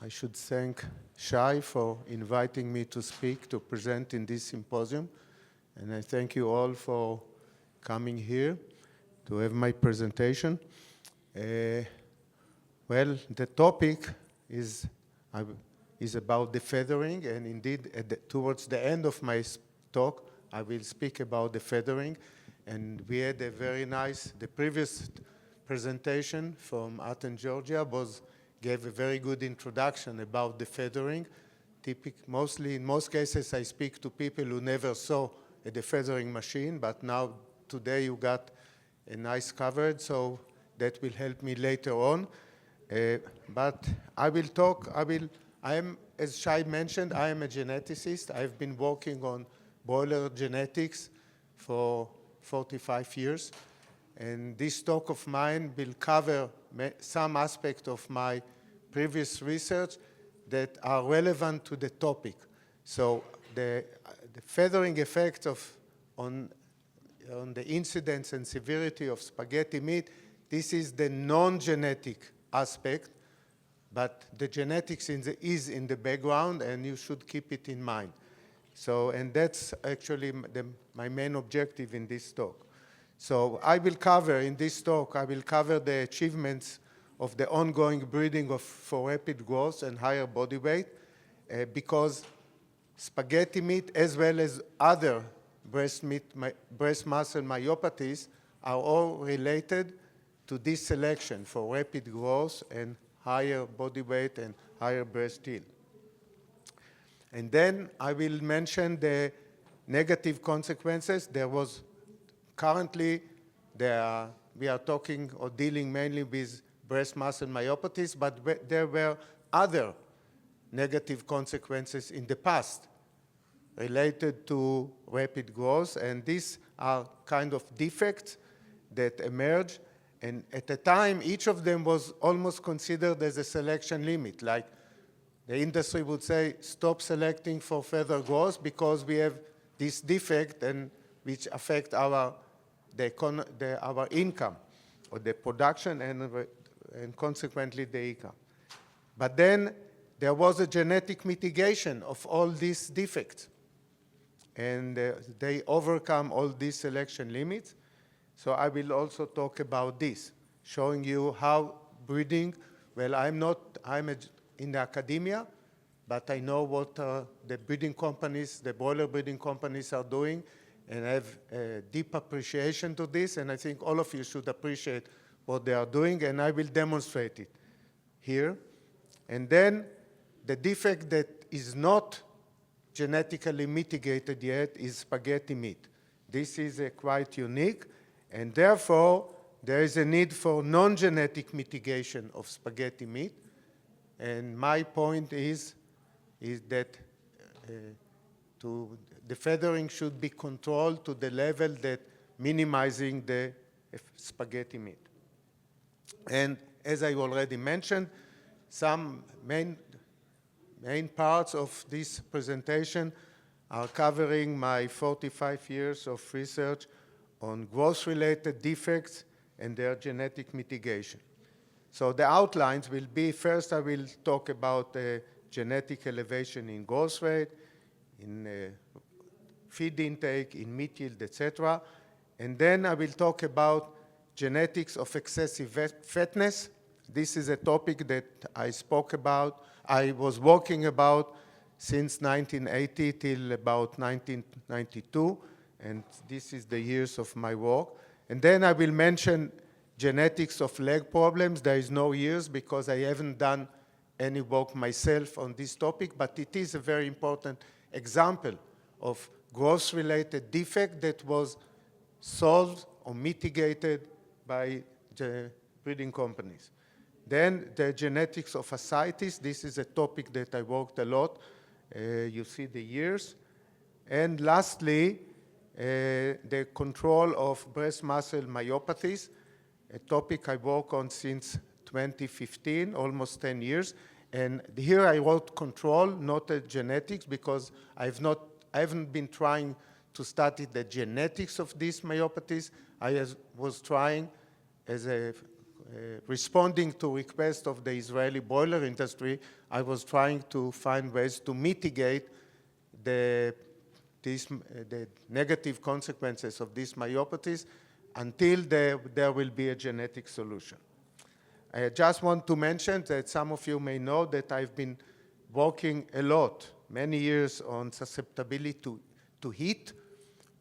I should thank Shai for inviting me to speak, to present in this symposium. And I thank you all for coming here to have my presentation. Well, the topic is about defeathering, and indeed, towards the end of my talk, I will speak about defeathering. And we had a very nice, the previous presentation from Athens, Georgia, gave a very good introduction about defeathering. Mostly, in most cases, I speak to people who never saw a defeathering machine, but now, today, you got a nice coverage, so that will help me later on. But I will talk, as Shai mentioned, I am a geneticist. I've been working on broiler genetics for 45 years. And this talk of mine will cover some aspect of my previous research that are relevant to the topic. So the feathering effects on the incidence and severity of spaghetti meat, this is the non-genetic aspect, but the genetics is in the background, and you should keep it in mind. So, and that's actually my main objective in this talk. So I will cover, in this talk, I will cover the achievements of the ongoing breeding for rapid growth and higher body weight, because spaghetti meat, as well as other breast muscle myopathies, are all related to this selection for rapid growth and higher body weight and higher breast yield. And then I will mention the negative consequences. Currently, we are talking or dealing mainly with breast muscle myopathies, but there were other negative consequences in the past related to rapid growth, and these are kind of defects that emerge. And at the time, each of them was almost considered as a selection limit. Like the industry would say, stop selecting for further growth because we have this defect and which affect our income or the production and consequently the income. But then there was a genetic mitigation of all these defects. And they overcome all these selection limits. So I will also talk about this, showing you how breeding, well, I'm in the academia, but I know what the breeding companies, the broiler breeding companies are doing, and I have a deep appreciation to this, and I think all of you should appreciate what they are doing, and I will demonstrate it here. And then the defect that is not genetically mitigated yet is spaghetti meat. This is quite unique, and therefore, there is a need for non-genetic mitigation of spaghetti meat. And my point is that the feathering should be controlled to the level that minimizing the spaghetti meat. And as I already mentioned, some main parts of this presentation are covering my 45 years of research on growth-related defects and their genetic mitigation. So the outlines will be, first I will talk about genetic elevation in growth rate, in feed intake, in meat yield, etc. And then I will talk about genetics of excessive fatness. This is a topic that I was working about since 1980 till about 1992, and this is the years of my work. And then I will mention genetics of leg problems. There is no years because I haven't done any work myself on this topic, but it is a very important example of growth-related defect that was solved or mitigated by the breeding companies. Then the genetics of ascites. This is a topic that I worked a lot. You see the years. And lastly, the control of breast muscle myopathies, a topic I work on since 2015, almost 10 years. And here I wrote control, not genetics, because I haven't been trying to study the genetics of these myopathies. I was trying as a responding to requests of the Israeli boiler industry, I was trying to find ways to mitigate the negative consequences of these myopathies until there will be a genetic solution. I just want to mention that some of you may know that I've been working a lot, many years, on susceptibility to heat,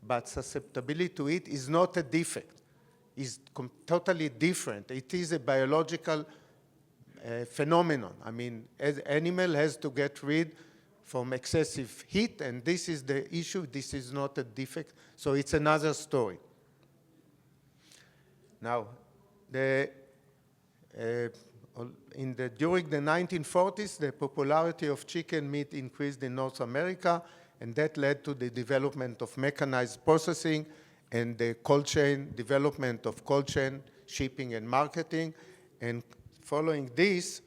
but susceptibility to heat is not a defect. It's totally different. It is a biological phenomenon. I mean, an animal has to get rid from excessive heat, and this is the issue. This is not a defect, so it's another story. Now, during the 1940s, the popularity of chicken meat increased in North America, and that led to the development of mechanized processing and the cold chain, development of cold chain, shipping and marketing. And following this,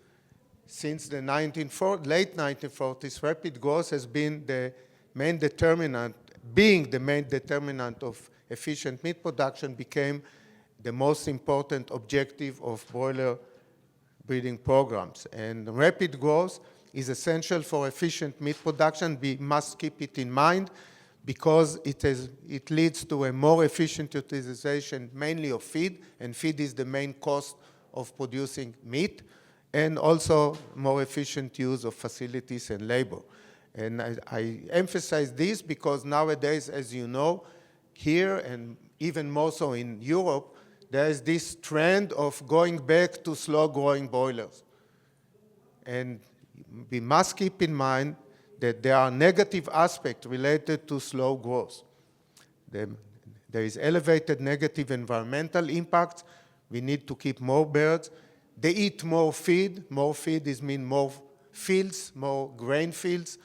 since the late 1940s, rapid growth has been the main determinant, of efficient meat production became the most important objective of broiler breeding programs. And rapid growth is essential for efficient meat production. We must keep it in mind because it leads to a more efficient utilization mainly of feed, and feed is the main cost of producing meat, and also more efficient use of facilities and labor. And I emphasize this because nowadays, as you know, here and even more so in Europe, there is this trend of going back to slow-growing broilers. And we must keep in mind that there are negative aspects related to slow growth. There is elevated negative environmental impacts. We need to keep more birds. They eat more feed. More feed means more fields, more grain fields,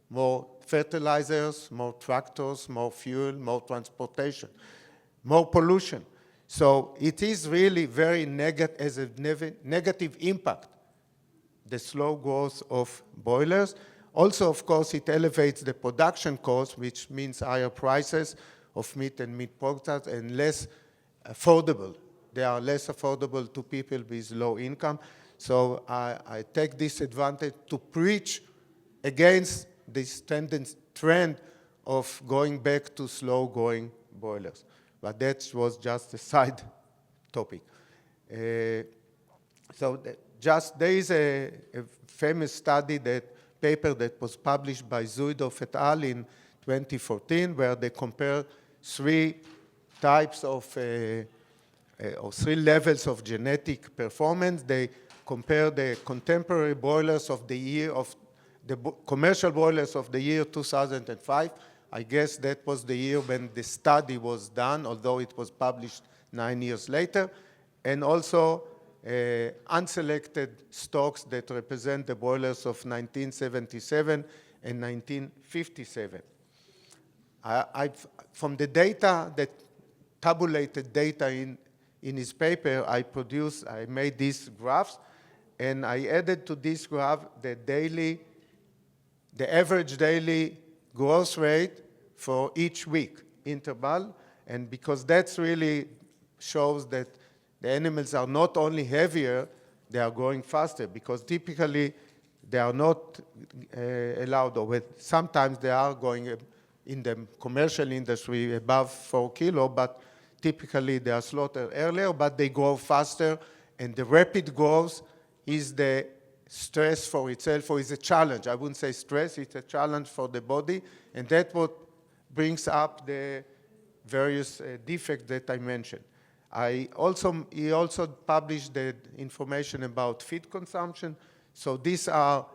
more fertilizers, more tractors, more fuel, more transportation, more pollution. So it is really very negative impact, the slow growth of broilers. Also, of course, it elevates the production cost, which means higher prices of meat and meat products and less affordable. They are less affordable to people with low income. So I take this advantage to preach against this trend of going back to slow-growing broilers. But that was just a side topic. There is a famous paper that was published by Zuidov et al. In 2014, where they compare three types of, or three levels of genetic performance. They compare the contemporary broilers of the year commercial broilers of the year 2005. I guess that was the year when the study was done, although it was published 9 years later, and also unselected stocks that represent the broilers of 1977 and 1957. From the data, that tabulated data in his paper, I made these graphs, and I added to this graph the average daily growth rate for each week interval, and because that really shows that the animals are not only heavier, they are growing faster, because typically they are not allowed, or sometimes they are going in the commercial industry above 4 kilo, but typically they are slaughtered earlier, but they grow faster, and the rapid growth is the stress for itself, or is a challenge. I wouldn't say stress, it's a challenge for the body, and that's what brings up the various defects that I mentioned. He also published the information about feed consumption. So these are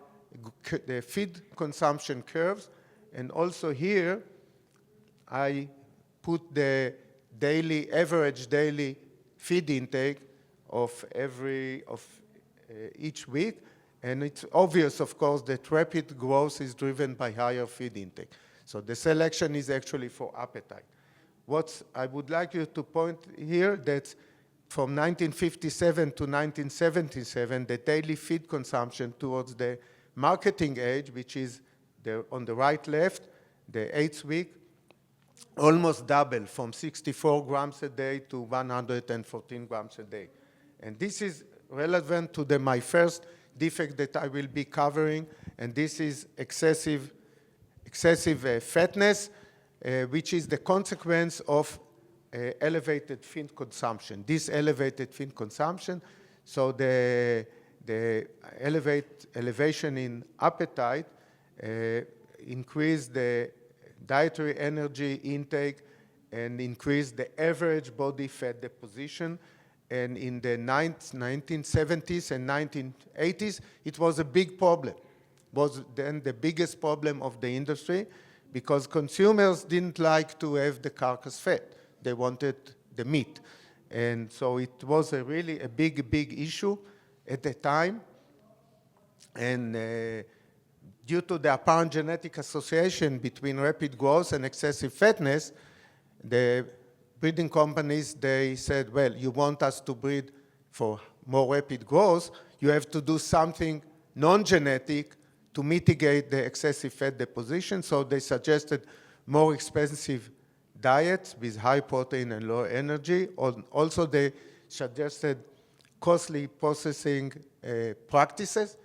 the feed consumption curves, and also here I put the average daily feed intake of each week, and it's obvious, of course, that rapid growth is driven by higher feed intake. So the selection is actually for appetite. What I would like you to point here, that from 1957 to 1977, the daily feed consumption towards the marketing age, which is on the right left, the 8th week, almost doubled from 64 grams a day to 114 grams a day. And this is relevant to my first defect that I will be covering, and this is excessive fatness, which is the consequence of elevated feed consumption. This elevated feed consumption, so the elevation in appetite increase the dietary energy intake and increase the average body fat deposition. And in the 1970s and 1980s, it was a big problem. It was then the biggest problem of the industry because consumers didn't like to have the carcass fat. They wanted the meat. And so it was really a big issue at the time. And due to the apparent genetic association between rapid growth and excessive fatness, the breeding companies, they said, well, you want us to breed for more rapid growth, you have to do something non-genetic to mitigate the excessive fat deposition. So they suggested more expensive diets with high protein and low energy. Also, they suggested costly processing practices.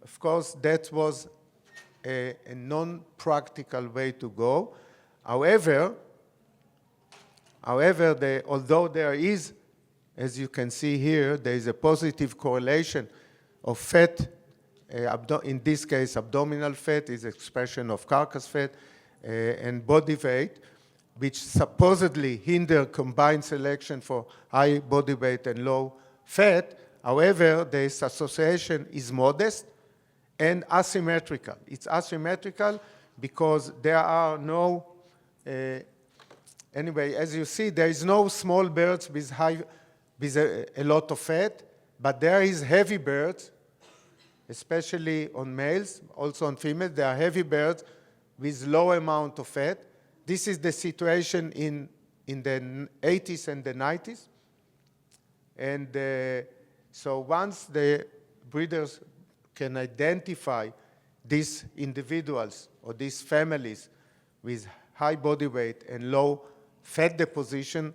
Of course, that was a non-practical way to go. However, although there is, as you can see here, there is a positive correlation of fat, in this case, abdominal fat is expression of carcass fat, and body weight, which supposedly hinder combined selection for high body weight and low fat. However, this association is modest and asymmetrical. It's asymmetrical because there are no, anyway, as you see, there is no small birds with a lot of fat, but there is heavy birds, especially on males, also on females. There are heavy birds with low amount of fat. This is the situation in the 80s and the 90s. And so once the breeders can identify these individuals or these families with high body weight and low fat deposition,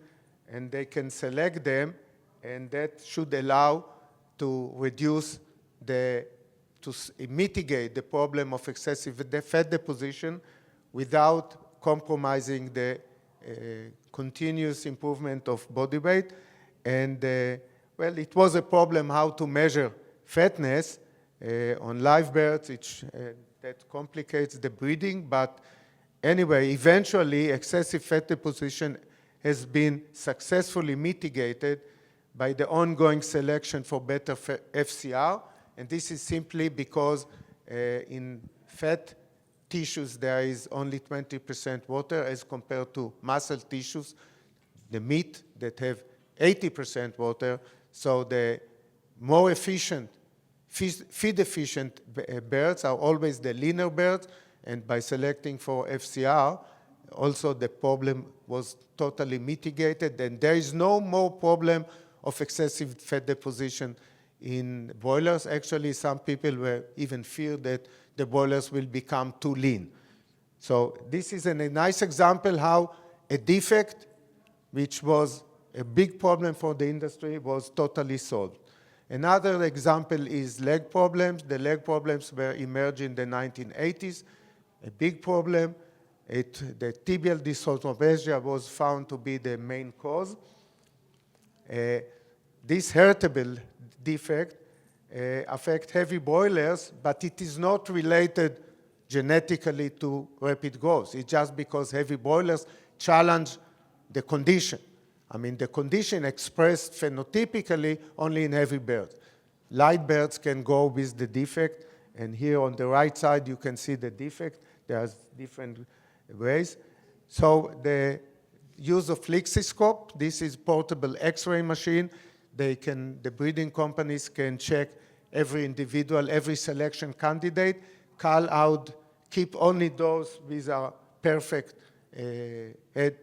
and they can select them, and that should allow to reduce to mitigate the problem of excessive fat deposition without compromising the continuous improvement of body weight. And well, it was a problem how to measure fatness on live birds. That complicates the breeding, but anyway, eventually excessive fat deposition has been successfully mitigated by the ongoing selection for better FCR, and this is simply because in fat tissues there is only 20% water as compared to muscle tissues, the meat that have 80% water. So the more efficient, feed-efficient birds are always the leaner birds, and by selecting for FCR, also the problem was totally mitigated, and there is no more problem of excessive fat deposition in broilers. Actually, some people were even feared that the broilers will become too lean. So this is a nice example how a defect, which was a big problem for the industry, was totally solved. Another example is leg problems. The leg problems were emerged in the 1980s, a big problem. The tibial dysautoplasia was found to be the main cause. This heritable defect affects heavy broilers, but it is not related genetically to rapid growth. It's just because heavy broilers challenge the condition. I mean, the condition expressed phenotypically only in heavy birds. Light birds can go with the defect, and here on the right side you can see the defect. There's different ways. So the use of Lexiscope, this is portable X-ray machine. The breeding companies can check every individual, every selection candidate, call out, keep only those with a perfect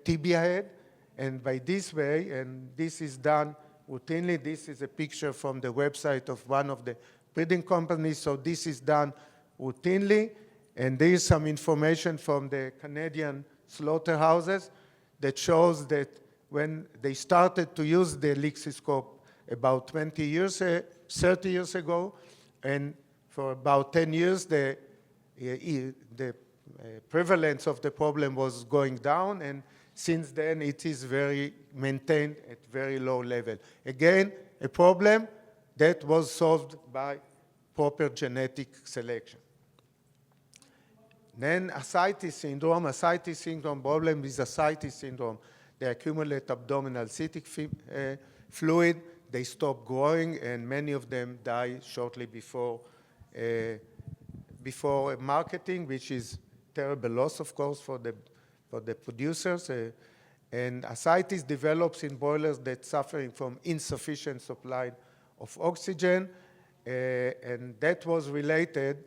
tibia head. And by this way, and this is done routinely, this is a picture from the website of one of the breeding companies. So this is done routinely. And there is some information from the Canadian slaughterhouses that shows that when they started to use the Lexiscope about 20 years, 30 years ago, and for about 10 years, the prevalence of the problem was going down, and since then it is maintained at very low level. Again, a problem that was solved by proper genetic selection. Then ascites syndrome problem is ascites syndrome. They accumulate abdominal cytic fluid, they stop growing, and many of them die shortly before marketing, which is terrible loss, of course, for the producers. And ascites develops in boilers that suffering from insufficient supply of oxygen, and that was related.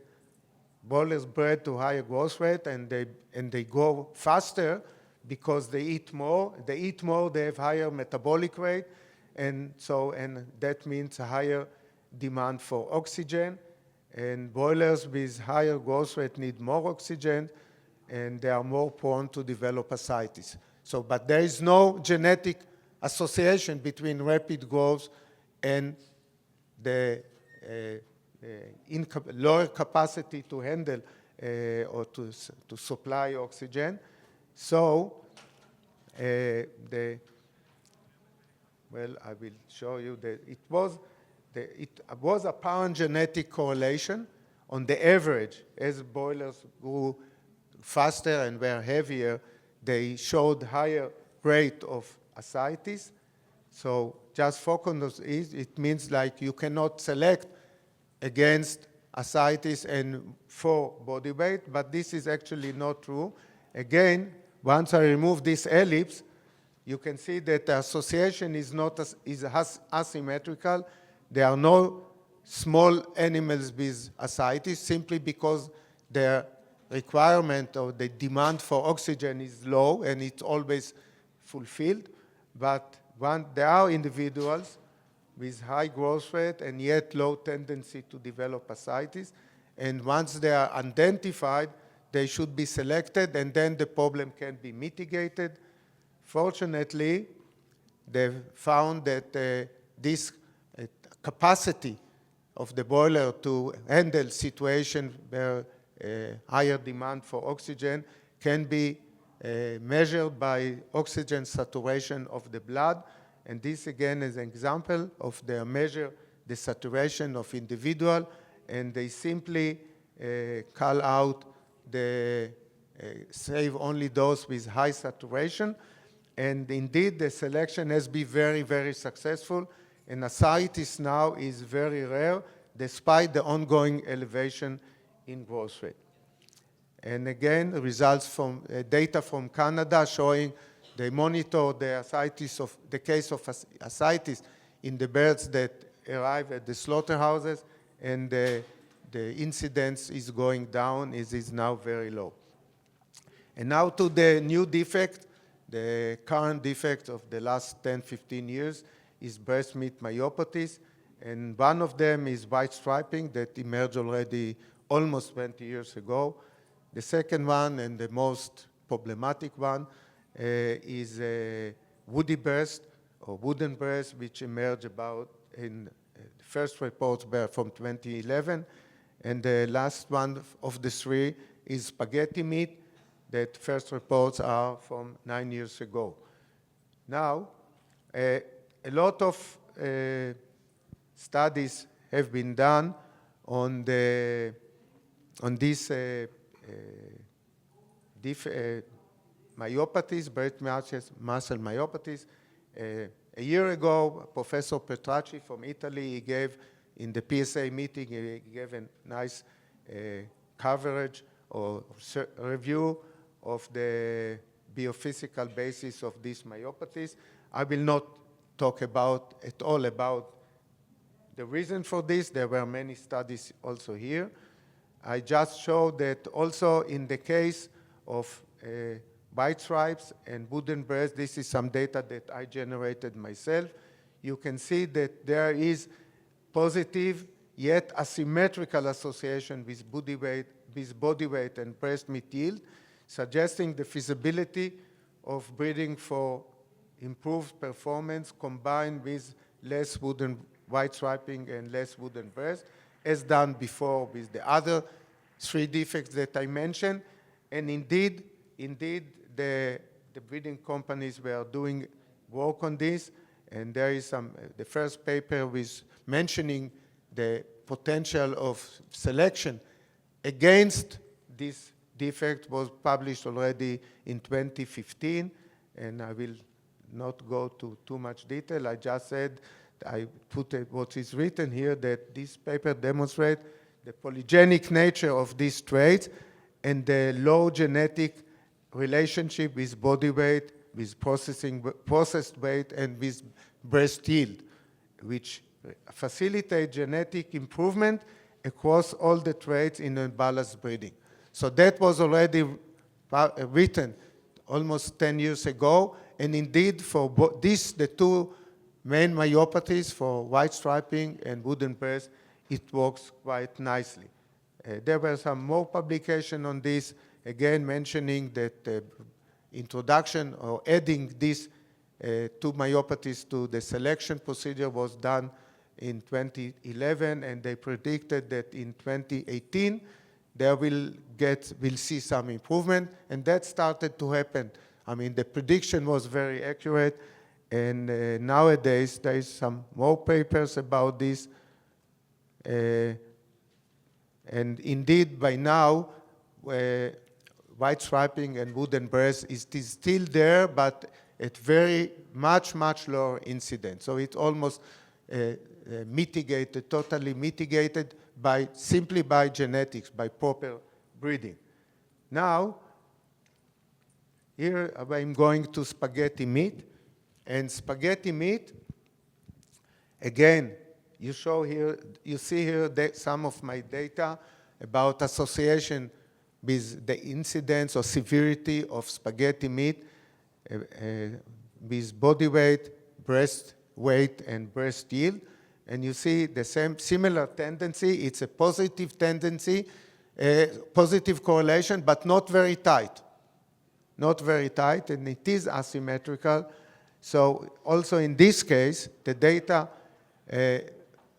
Boilers bred to higher growth rate, and they grow faster because they eat more. They eat more, they have higher metabolic rate, and that means a higher demand for oxygen. And boilers with higher growth rate need more oxygen, and they are more prone to develop ascites. But there is no genetic association between rapid growth and the lower capacity to handle or to supply oxygen. So, I will show you that it was apparent genetic correlation on the average. As boilers grew faster and were heavier, they showed higher rate of ascites. So just focus on those. It means like you cannot select against ascites and for body weight, but this is actually not true. Again, once I remove this ellipse, you can see that the association is asymmetrical. There are no small animals with ascites simply because their requirement or the demand for oxygen is low and it's always fulfilled. But there are individuals with high growth rate and yet low tendency to develop ascites. And once they are identified, they should be selected, and then the problem can be mitigated. Fortunately, they've found that this capacity of the boiler to handle situation where higher demand for oxygen can be measured by oxygen saturation of the blood. And this, again, is an example of they measure the saturation of individual, and they simply call out save only those with high saturation. And indeed, the selection has been very, very successful. And ascites now is very rare, despite the ongoing elevation in growth rate. And again, results from data from Canada showing they monitor the case of ascites in the birds that arrive at the slaughterhouses, and the incidence is going down. It is now very low. And now to the new defect. The current defect of the last 10, 15 years is breast meat myopathies. And one of them is white striping that emerged already almost 20 years ago. The second one, and the most problematic one, is woody breast or wooden breast, which emerged about in the first reports were from 2011. And the last one of the three is spaghetti meat, that first reports are from 9 years ago. Now, a lot of studies have been done on these myopathies, breast muscle myopathies. A year ago, Professor Petracci from Italy, he gave in the PSA meeting, he gave a nice coverage or review of the biophysical basis of these myopathies. I will not talk at all about the reason for this. There were many studies also here. I just showed that also in the case of white stripes and wooden breast, this is some data that I generated myself. You can see that there is positive yet asymmetrical association with body weight and breast meat yield, suggesting the feasibility of breeding for improved performance combined with less wooden white striping and less wooden breast, as done before with the other 3 defects that I mentioned. And indeed, the breeding companies were doing work on this, and there is the first paper with mentioning the potential of selection against this defect was published already in 2015, and I will not go to too much detail. I just said, I put what is written here, that this paper demonstrates the polygenic nature of these traits and the low genetic relationship with body weight, with processed weight, and with breast yield, which facilitate genetic improvement across all the traits in unbalanced breeding. So that was already written almost 10 years ago, and indeed for the 2 main myopathies, for white striping and wooden breast, it works quite nicely. There were some more publications on this, again mentioning that introduction or adding these 2 myopathies to the selection procedure was done in 2011, and they predicted that in 2018 they will see some improvement, and that started to happen. I mean, the prediction was very accurate, and nowadays there is some more papers about this. And indeed, by now, white striping and wooden breast is still there, but at very much lower incidence. So it's almost mitigated, totally mitigated simply by genetics, by proper breeding. Now, here I'm going to spaghetti meat. And spaghetti meat, again, you see here some of my data about association with the incidence or severity of spaghetti meat with body weight, breast weight, and breast yield. And you see the similar tendency. It's a positive tendency, positive correlation, but not very tight. Not very tight, and it is asymmetrical. So also in this case, the data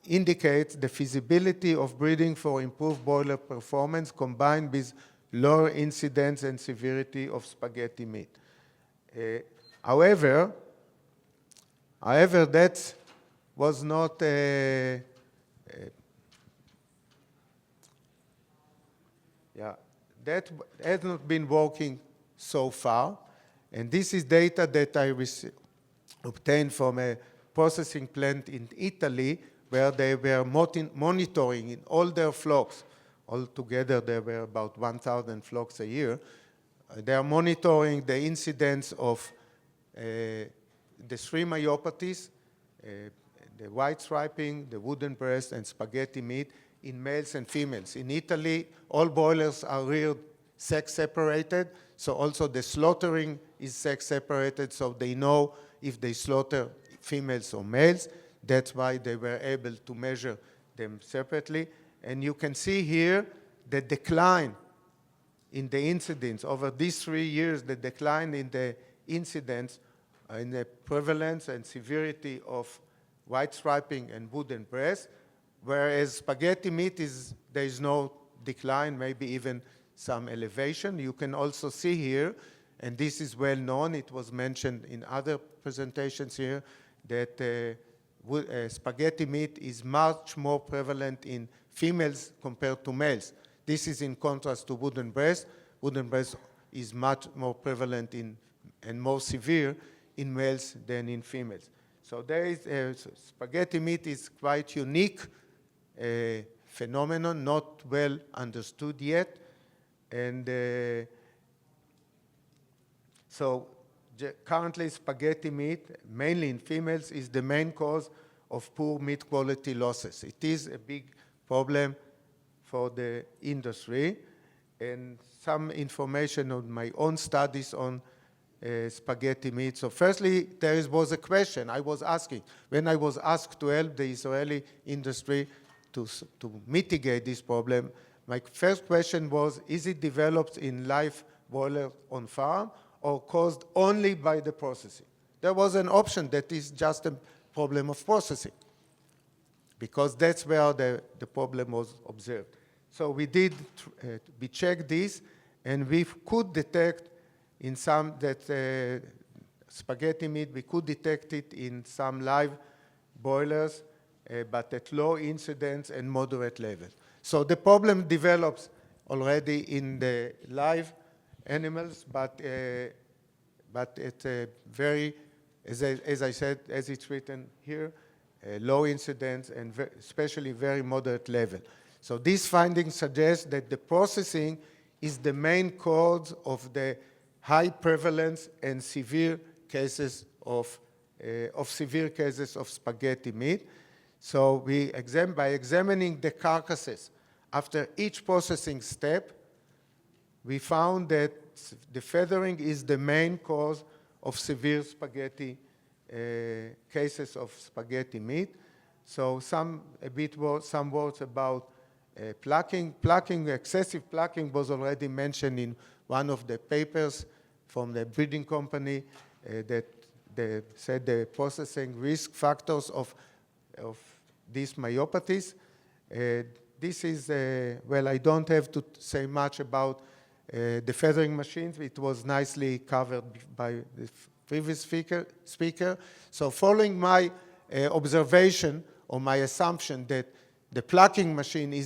indicates the feasibility of breeding for improved broiler performance combined with lower incidence and severity of spaghetti meat. However, that was not that has not been working so far, and this is data that I obtained from a processing plant in Italy, where they were monitoring in all their flocks. Altogether, there were about 1,000 flocks a year. They are monitoring the incidence of the 3 myopathies, the white striping, the wooden breast, and spaghetti meat in males and females. In Italy, all broilers are reared sex-separated, so also the slaughtering is sex-separated, so they know if they slaughter females or males. That's why they were able to measure them separately. And you can see here the decline in the incidence. Over these 3 years, the decline in the incidence, in the prevalence and severity of white striping and wooden breast, whereas spaghetti meat, there is no decline, maybe even some elevation. You can also see here, and this is well known, it was mentioned in other presentations here, that spaghetti meat is much more prevalent in females compared to males. This is in contrast to wooden breast. Wooden breast is much more prevalent and more severe in males than in females. So there is spaghetti meat is quite unique phenomenon, not well understood yet. And so currently spaghetti meat, mainly in females, is the main cause of poor meat quality losses. It is a big problem for the industry. And some information on my own studies on spaghetti meat. So firstly, there was a question I was asking. When I was asked to help the Israeli industry to mitigate this problem, my first question was, is it developed in live broiler on farm or caused only by the processing? There was an option that is just a problem of processing, because that's where the problem was observed. So we checked this, and we could detect in some that spaghetti meat, we could detect it in some live boilers, but at low incidence and moderate levels. So the problem develops already in the live animals, but it's a very, as I said, as it's written here, low incidence and especially very moderate level. So these findings suggest that the processing is the main cause of the high prevalence and severe cases of severe cases of spaghetti meat. So by examining the carcasses after each processing step, we found that the feathering is the main cause of severe spaghetti cases of spaghetti meat. So some words about plucking. Excessive plucking was already mentioned in one of the papers from the breeding company that they said the processing risk factors of these myopathies. This is, well, I don't have to say much about the feathering machines. It was nicely covered by the previous speaker. So following my observation or my assumption that the plucking machine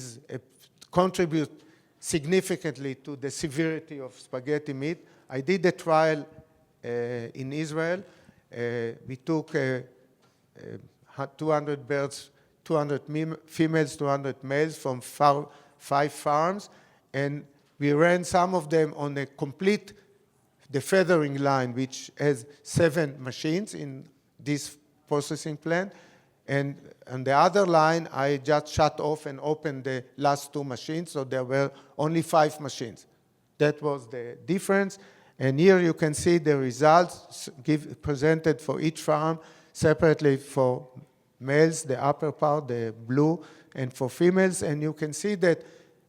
contributes significantly to the severity of spaghetti meat, I did a trial in Israel. We took 200 birds, 200 females, 200 males from 5 farms, and we ran some of them on a complete feathering line, which has 7 machines in this processing plant. And on the other line, I just shut off and opened the last 2 machines, so there were only 5 machines. That was the difference. And here you can see the results presented for each farm separately for males, the upper part, the blue, and for females. And you can see that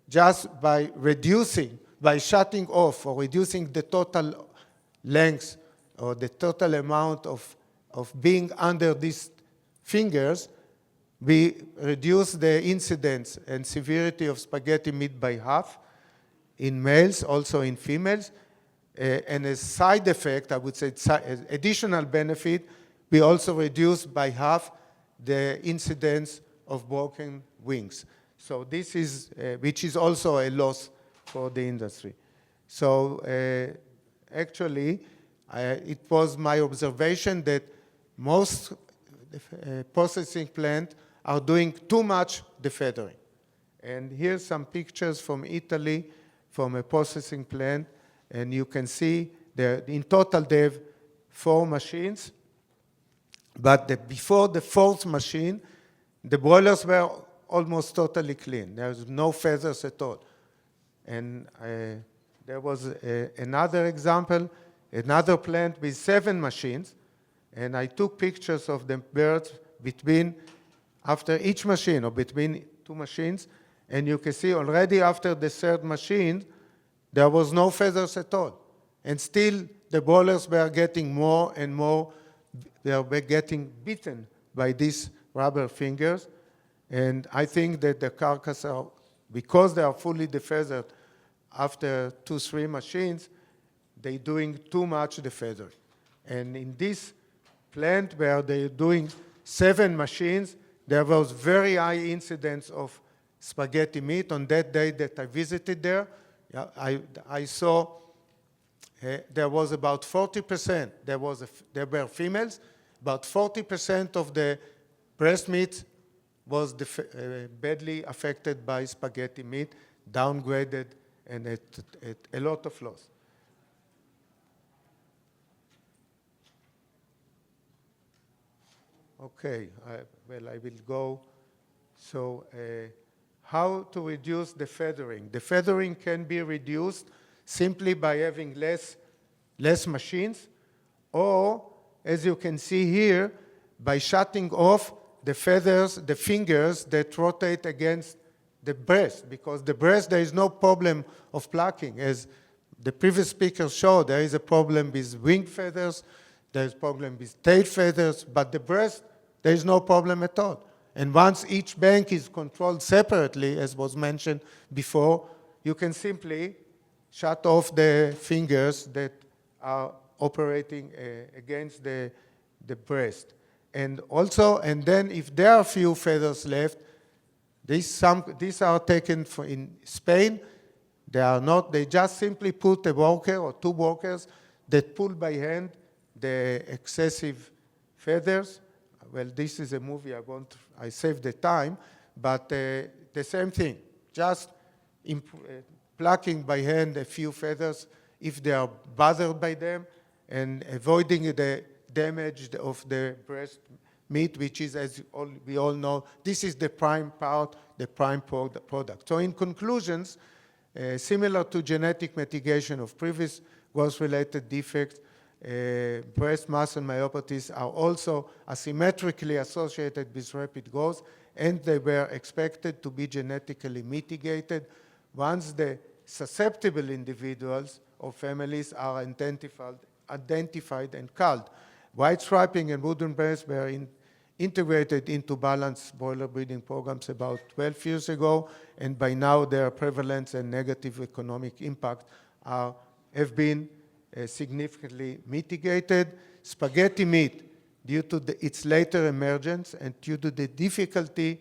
just by shutting off or reducing the total length or the total amount of being under these fingers, we reduce the incidence and severity of spaghetti meat by half in males, also in females. And as side effect, I would say as additional benefit, we also reduce by half the incidence of broken wings. So this is, which is also a loss for the industry. So actually, it was my observation that most processing plants are doing too much defeathering. And here's some pictures from Italy from a processing plant. And you can see that in total they have 4 machines. But before the 4th machine, the broilers were almost totally clean. There was no feathers at all. And there was another example, another plant with 7 machines. And I took pictures of the birds after each machine or between 2 machines. And you can see already after the 3rd machine, there was no feathers at all. And still, the broilers were getting more and more, they were getting bitten by these rubber fingers. And I think that the carcass because they are fully defeathered after 2-3 machines, they're doing too much defeathering. And in this plant where they're doing 7 machines, there was very high incidence of spaghetti meat. On that day that I visited there, I saw there was about 40%. There were females. About 40% of the breast meat was badly affected by spaghetti meat, downgraded, and a lot of loss. Okay, I will go. So how to reduce the feathering? The feathering can be reduced simply by having less machines, or, as you can see here, by shutting off the feathers, the fingers that rotate against the breast, because the breast, there is no problem of plucking. As the previous speaker showed, there is a problem with wing feathers, there is a problem with tail feathers, but the breast, there is no problem at all. And once each bank is controlled separately, as was mentioned before, you can simply shut off the fingers that are operating against the breast. And also, and then if there are few feathers left, these are taken in Spain. They are not, they just simply put a worker or two workers that pull by hand the excessive feathers. Well, this is a movie, I saved the time, but the same thing, just plucking by hand a few feathers if they are bothered by them, and avoiding the damage of the breast meat, which is, as we all know, this is the prime part, the prime product. So in conclusions, similar to genetic mitigation of previous growth-related defects, breast muscle myopathies are also asymmetrically associated with rapid growth, and they were expected to be genetically mitigated once the susceptible individuals or families are identified and culled. White striping and wooden breast were integrated into balanced broiler breeding programs about 12 years ago, and by now their prevalence and negative economic impact have been significantly mitigated. Spaghetti meat, due to its later emergence and due to the difficulty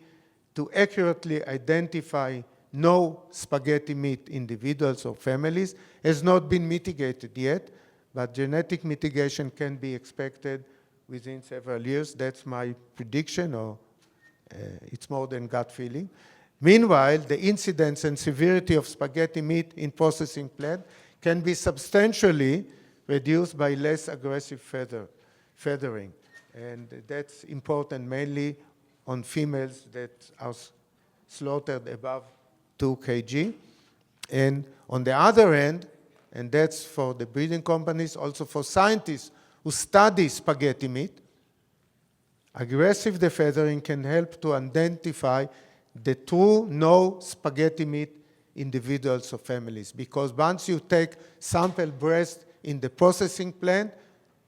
to accurately identify no spaghetti meat individuals or families, has not been mitigated yet, but genetic mitigation can be expected within several years. That's my prediction, or it's more than gut feeling. Meanwhile, the incidence and severity of spaghetti meat in processing plant can be substantially reduced by less aggressive feathering. And that's important mainly on females that are slaughtered above 2 kg. And on the other hand, and that's for the breeding companies, also for scientists who study spaghetti meat, aggressive defeathering can help to identify the true no spaghetti meat individuals or families. Because once you take sample breast in the processing plant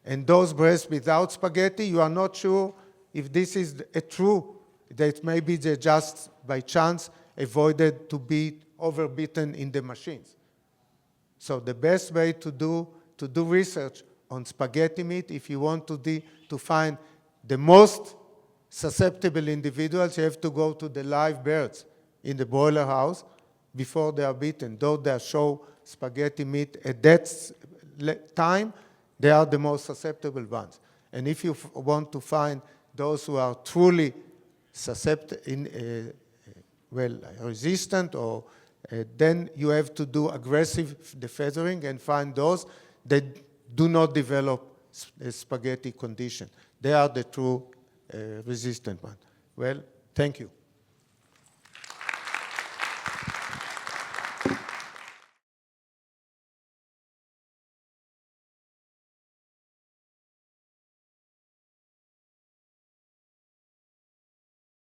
and those breasts without spaghetti, you are not sure if this is a true, that maybe they just by chance avoided to be overbeaten in the machines. So the best way to do research on spaghetti meat, if you want to find the most susceptible individuals, you have to go to the live birds in the broiler house before they are beaten. Though they show spaghetti meat at that time, they are the most susceptible ones. And if you want to find those who are truly resistant, or then you have to do aggressive defeathering and find those that do not develop a spaghetti condition. They are the true resistant ones. Well, thank you.